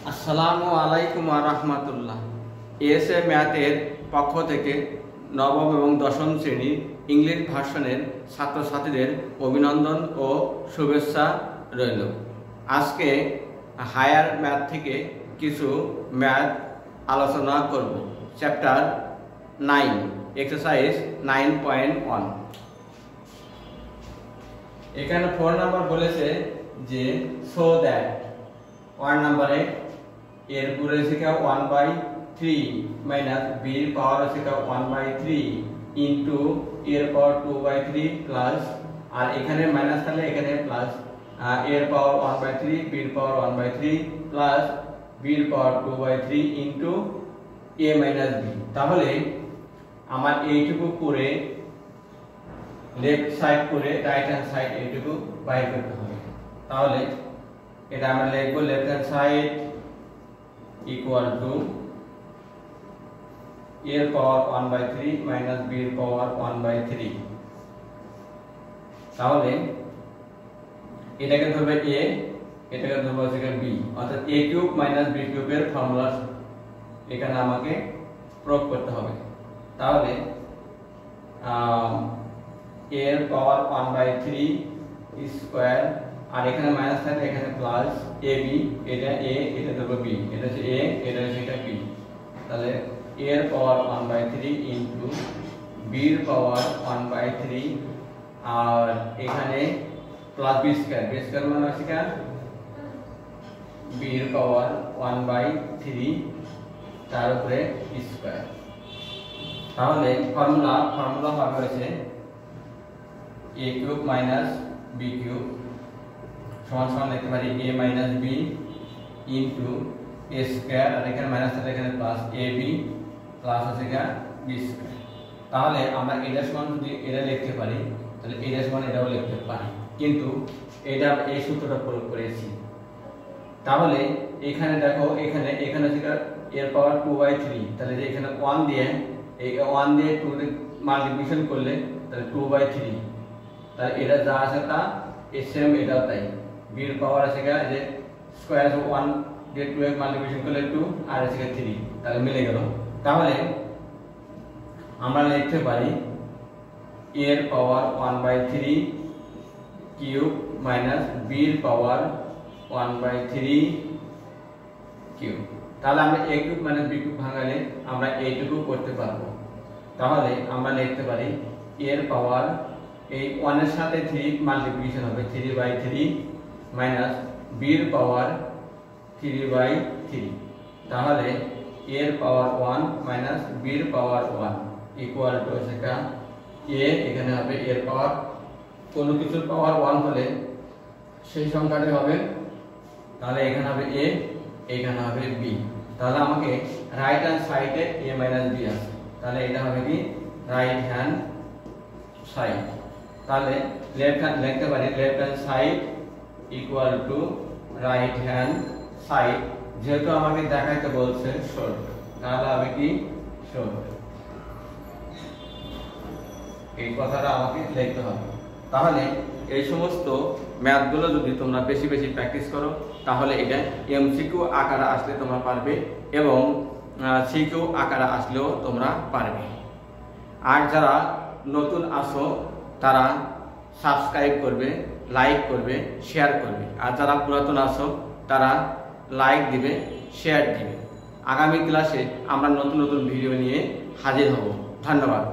আসসালামু আলাইকুম ওয়া রাহমাতুল্লাহ। এএসএ ম্যাথের পক্ষ থেকে নবম এবং দশম শ্রেণীর ইংলিশ ভার্সনের ছাত্রছাত্রীদের অভিনন্দন ও শুভেচ্ছা রইল। আজকে হায়ার ম্যাথ থেকে কিছু ম্যাথ আলোচনা করব। Chapter 9, exercise 9.1। এখানে 4 নাম্বার বলেছে যে শো দ্যাট 1 নম্বরে এর পুরো শিখা 1/3 মাইনাস বি এর পাওয়ার শিখা 1/3 ইনটু এর পাওয়ার 2/3 প্লাস, আর এখানে মাইনাস থাকলে এখানে প্লাস, এর পাওয়ার 1/3 বি এর পাওয়ার 1/3 প্লাস বি এর পাওয়ার 2/3 ইনটু এ মাইনাস বি। তাহলে আমার এইটুকু করে লেফট সাইড করে রাইট হ্যান্ড সাইড এইটুকু বাইর করতে হবে। তাহলে এটা আমরা লিখব left hand side equal to a এর পাওয়ার 1/3 মাইনাস b এর পাওয়ার 1/3। তাহলে এটাকে ধরবে a, এটাকে ধরবে হচ্ছে b, অর্থাৎ a কিউব মাইনাস b কিউবের ফর্মুলা এখানে আমাকে প্রয়োগ করতে হবে। তাহলে a এর পাওয়ার 1/3 স্কয়ার, আর এখানে মাইনাস থাকলে এখানে প্লাস ab, এটা a, এটা ধরবো b, এটা হচ্ছে a, এটা হচ্ছে এটা b। তাহলে a এর পাওয়ার 1/3 ইনটু b এর পাওয়ার 1/3, আর এখানে plus b square, b square মানে হচ্ছে কি b এর পাওয়ার 1/3 তার উপরে স্কয়ার। তাহলে ফর্মুলা হবে হচ্ছে a cube minus b cube সমান সমান লিখতে পারি a minus b into a square, আর এখানে মাইনাস থাকলে এখানে প্লাস ab প্লাস হচ্ছে গিয়া b স্কয়ার। তাহলে আমরা এটা সমান যদি এটা লিখতে পারি তাহলে এটা সমান এটাও লিখতে পারি, কিন্তু এটা এই সূত্রটা প্রয়োগ করেছি। তাহলে এখানে দেখো এখানে হচ্ছে এর পাওয়ার 2/3, তাহলে যে এখানে 1 দিয়ে এই 1 দিয়ে 2 দিয়ে মাল্টিপ্লিকেশন করলে তাহলে 2/3, তাহলে এটা যা আছে তা সেম এটাও তাই। b এর পাওয়ার আছে গিয়া যে স্কয়ার অফ 1 দিয়ে 2 এর মাল্টিপ্লিকেশন করলে 2 আর আছে 3, তাহলে মিলে গেল। তাহলে আমরা লিখতে পারি a এর পাওয়ার 1/3 কিউব মাইনাস b এর পাওয়ার 1/3 কিউব। তাহলে আমরা a cube minus b cube ভাঙালে আমরা এইটুকু করতে পারবো। তাহলে আমরা লিখতে পারি a এর পাওয়ার এই 1 এর সাথে 3 মাল্টিপ্লিকেশন হবে 3/3 মাইনাস b এর পাওয়ার 3/3। তাহলে a এর পাওয়ার 1 মাইনাস b এর পাওয়ার 1 ইকুয়াল টু সেটা a, এখানে হবে a এর পাওয়ার, কোনো কিছুর পাওয়ার 1 হলে সেই সংখ্যাটি হবে, তাহলে এখানে হবে a, এখানে হবে b। তাহলে আমাকে রাইট হ্যান্ড সাইডে a মাইনাস b আছে, তাহলে এটা হবে কি রাইট হ্যান্ড সাইড। তাহলে লেফট হ্যান্ড লিখতে পারি left hand side equal to right hand side, যেহেতু আমাকে দেখাইতে বলছে শর্ট, তাহলে হবে কি শর্ট, এই কথাটা আমাকে লিখতে হবে। তাহলে এই সমস্ত ম্যাথগুলো যদি তোমরা বেশি বেশি প্র্যাকটিস করো তাহলে এটা এমসিকিউ আকারে আসলে তোমরা পারবে এবং সিকিউ আকারে আসলেও তোমরা পারবে। আর যারা নতুন আসো তারা সাবস্ক্রাইব করবে, লাইক করবে, শেয়ার করবে, আর যারা পুরাতন আসো তারা লাইক দিবে, শেয়ার দিবে। আগামী ক্লাসে আমরা নতুন নতুন ভিডিও নিয়ে হাজির হব। ধন্যবাদ।